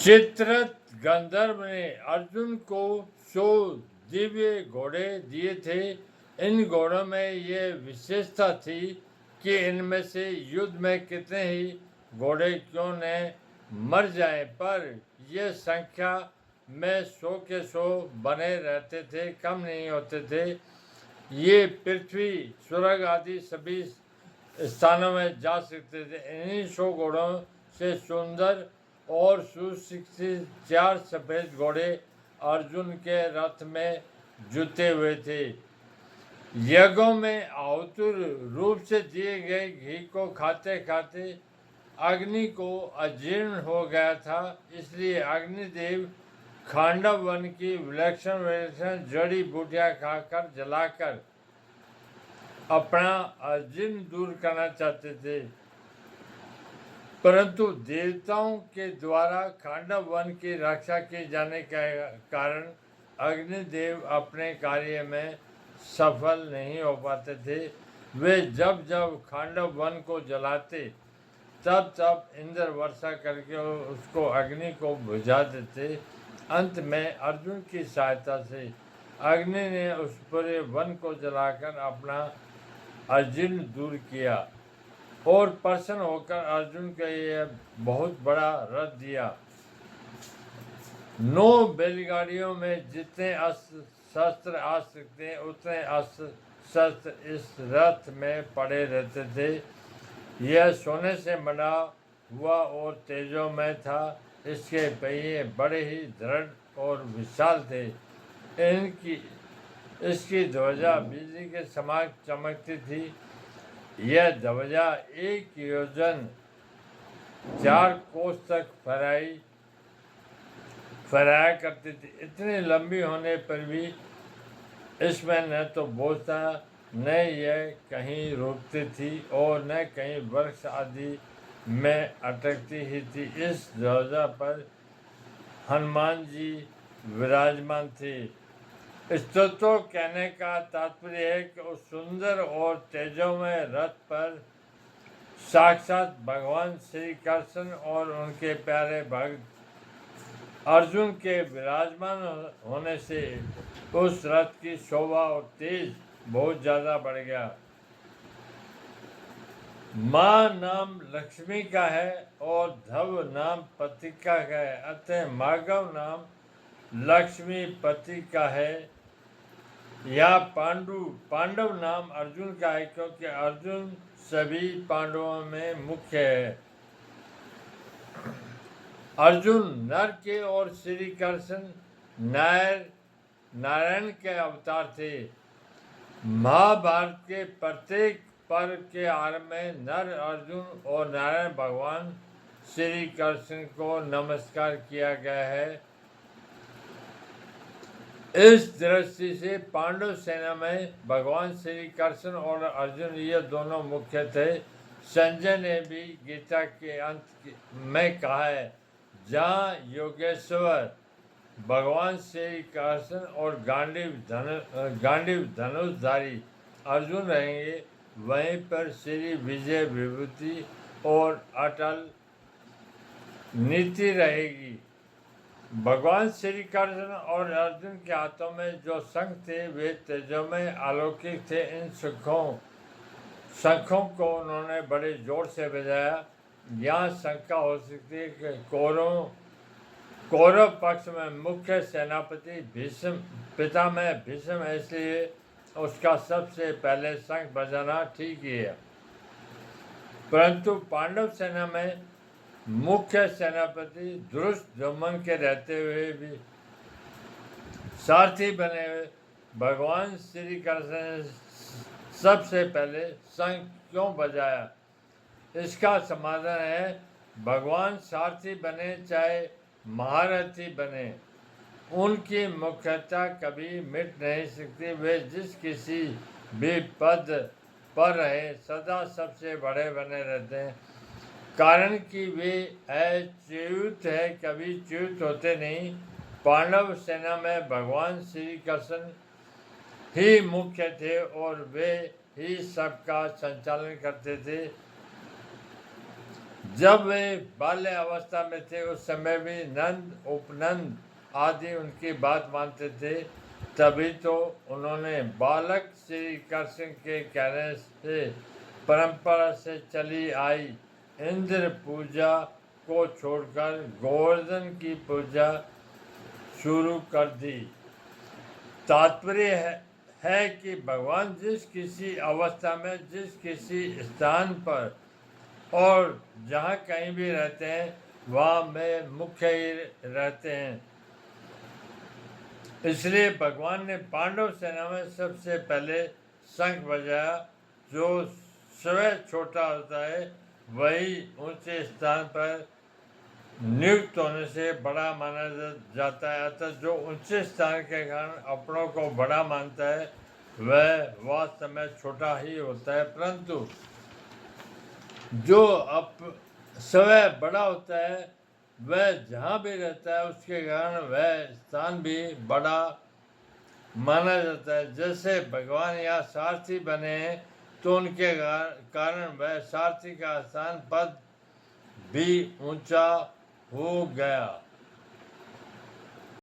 चित्ररथ गंधर्व ने अर्जुन को 100 दिव्य घोड़े दिए थे। इन घोड़ों में ये विशेषता थी कि इनमें से युद्ध में कितने ही घोड़े क्यों न मर जाएं, पर यह संख्या में 100 के 100 बने रहते थे, कम नहीं होते थे। ये पृथ्वी, स्वर्ग आदि सभी स्थानों में जा सकते थे। इन्हीं 100 घोड़ों से सुंदर और सुशिक्षित 4 सफेद घोड़े अर्जुन के रथ में जुटे हुए थे। यज्ञों में आहुतिर रूप से दिए गए घी को खाते खाते अग्नि को अजीर्ण हो गया था, इसलिए अग्निदेव खांडव वन की विलक्षण जड़ी बूटियां खाकर जलाकर अपना अजीर्ण दूर करना चाहते थे। परंतु देवताओं के द्वारा खांडव वन की रक्षा किए जाने के कारण अग्निदेव अपने कार्य में सफल नहीं हो पाते थे। वे जब जब खांडव वन को जलाते तब तब इंद्र वर्षा करके उसको अग्नि को बुझा देते। अंत में अर्जुन की सहायता से अग्नि ने उस पूरे वन को जलाकर अपना अजीर्ण दूर किया और प्रसन्न होकर अर्जुन को यह बहुत बड़ा रथ दिया। 9 बैलगाड़ियों में जितने अस्त्र शस्त्र आ सकते हैं उतने अस्त्र शस्त्र इस रथ में पड़े रहते थे। यह सोने से बना हुआ और तेजोमय था। इसके पहिए बड़े ही दृढ़ और विशाल थे। इसकी ध्वजा बिजली के समान चमकती थी। यह ध्वजा 1 योजन 4 कोस तक फहराया करती थी। इतनी लंबी होने पर भी इसमें न तो बोझ था, न यह कहीं रुकती थी और न कहीं वृक्ष आदि में अटकती ही थी। इस ध्वजा पर हनुमान जी विराजमान थे। स्तोत्र कहने का तात्पर्य है कि उस सुंदर और तेजोमय रथ पर साक्षात भगवान श्री कृष्ण और उनके प्यारे भक्त अर्जुन के विराजमान होने से उस रथ की शोभा और तेज बहुत ज़्यादा बढ़ गया। माँ नाम लक्ष्मी का है और धव नाम पति का है, अतः माधव नाम लक्ष्मी पति का है। या पांडव नाम अर्जुन का है क्योंकि अर्जुन सभी पांडवों में मुख्य है। अर्जुन नर के और श्री कृष्ण नारायण के अवतार थे। महाभारत के प्रत्येक पर्व के आरंभ में नर अर्जुन और नारायण भगवान श्री कृष्ण को नमस्कार किया गया है। इस दृष्टि से पांडव सेना में भगवान श्री कृष्ण और अर्जुन ये दोनों मुख्य थे। संजय ने भी गीता के अंत में कहा है, जहाँ योगेश्वर भगवान श्री कृष्ण और गांडीव धनुषधारी अर्जुन रहेंगे, वहीं पर श्री विजय विभूति और अटल नीति रहेगी। भगवान श्री कृष्ण और अर्जुन के हाथों में जो शंख थे वे तेजोमय अलौकिक थे। इन शंखों को उन्होंने बड़े जोर से बजाया। यहाँ शंका हो सकती है कि कौरव पक्ष में मुख्य सेनापति पितामह भीष्म, इसलिए उसका सबसे पहले शंख बजाना ठीक ही है। परंतु पांडव सेना में मुख्य सेनापति दुष्टदुम्न के रहते हुए भी सारथी बने हुए भगवान श्री कृष्ण ने सबसे पहले शंख क्यों बजाया? इसका समाधान है, भगवान सारथी बने चाहे महारथी बने, उनकी मुख्यता कभी मिट नहीं सकती। वे जिस किसी भी पद पर रहे सदा सबसे बड़े बने रहते हैं, कारण कि वे अच्युत है, कभी च्युत होते नहीं। पांडव सेना में भगवान श्री कृष्ण ही मुख्य थे और वे ही सबका संचालन करते थे। जब वे बाल्य अवस्था में थे उस समय भी नंद उपनंद आदि उनकी बात मानते थे। तभी तो उन्होंने बालक श्री कृष्ण के कहने से परंपरा से चली आई इंद्र पूजा को छोड़कर गोवर्धन की पूजा शुरू कर दी। तात्पर्य है कि भगवान जिस किसी अवस्था में जिस किसी स्थान पर और जहाँ कहीं भी रहते हैं वहाँ में मुख्य ही रहते हैं। इसलिए भगवान ने पांडव सेना में सबसे पहले शंख बजाया। जो स्वयं छोटा होता है वही ऊंचे स्थान पर नियुक्त होने से बड़ा माना जाता है। अतः जो ऊंचे स्थान के कारण अपनों को बड़ा मानता है वह वास्तव में छोटा ही होता है, परंतु जो स्वयं बड़ा होता है वह जहाँ भी रहता है उसके कारण वह स्थान भी बड़ा माना जाता है। जैसे भगवान यहाँ सारथी बने हैं तो उनके कारण वह सारथी का स्थान पद भी ऊंचा हो गया।